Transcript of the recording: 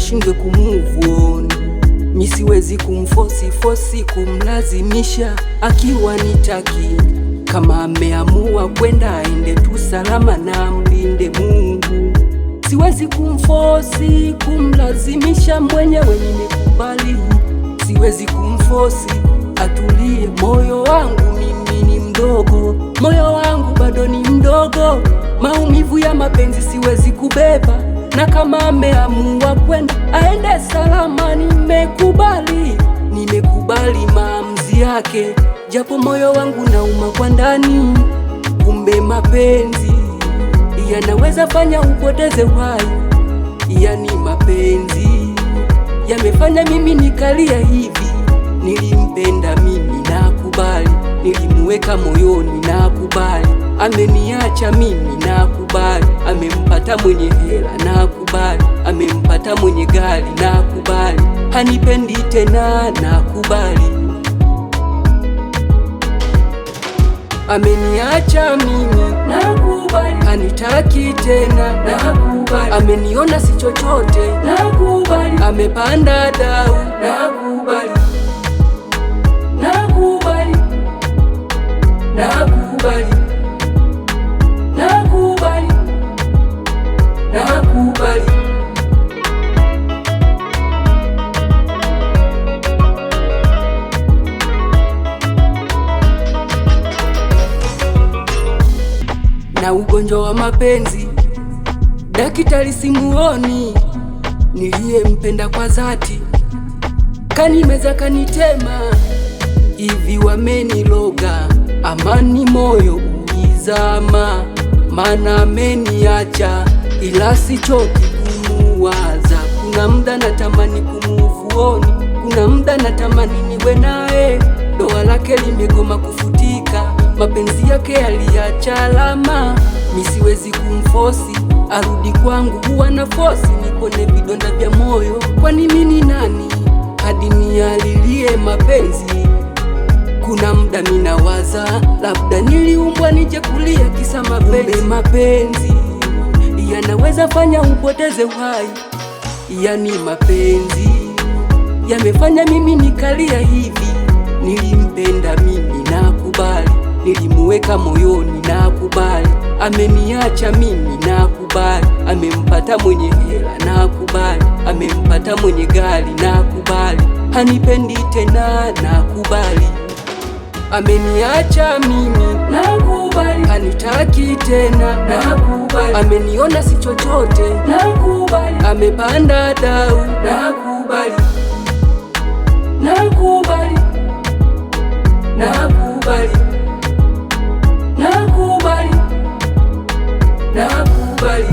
nishindwe kumove on. Mi siwezi kumfosi kumlazimisha akiwa nitaki. Kama ameamua kwenda aende tu salama na mlinde Mungu. Siwezi kumfosi kumlazimisha, mwenyewe nimekubali. Siwezi kumfosi atulie, moyo wangu mimi ni mdogo, moyo wangu bado ni mdogo. Maumivu ya mapenzi siwezi kubeba, na kama ameamua kwenda aende salama, nimekubali maamuzi yake, japo moyo wangu nauma kwa ndani. Kumbe mapenzi yanaweza fanya upoteze uhai, yani mapenzi yamefanya mimi nikalia hivi. Nilimpenda mimi nakubali, nilimuweka moyoni nakubali. Ameniacha mimi nakubali, amempata mwenye hela nakubali, amempata mwenye gari nakubali, hanipendi tena nakubali. Ameniacha mimi nakubali, hanitaki tena nakubali, ameniona si chochote nakubali, amepanda dau nakubali, nakubali, nakubali, nakubali, nakubali. Na ugonjwa wa mapenzi daktari simuoni, niliyempenda kwa dhati kanimeza kanitema. Hivi wameniloga, amani moyo uizama, mana ameniacha ila sichoki kumuwaza. Kuna muda natamani kumuvuoni, kuna muda natamani niwe naye. Doa lake limegoma kufutika, mapenzi yake yaliacha alama. Mi siwezi kumfosi arudi kwangu, huwa na fosi nipone vidonda vya moyo. Kwani mimi ni nani hadi nialilie mapenzi? Kuna muda minawaza labda niliumbwa nije kulia kisa mapenzi. Mapenzi yanaweza fanya upoteze uhai, yani mapenzi yamefanya mimi nikalia hivi. Nilimpenda mimi nakubali, nilimuweka moyoni nakubali, ameniacha mimi nakubali, amempata mwenye hela nakubali, amempata mwenye gari nakubali, hanipendi tena nakubali. Ameniacha mimi nakubali, hanitaki tena nakubali, ameniona si chochote nakubali, amepanda dau nakubali, nakubali, nakubali, nakubali, nakubali.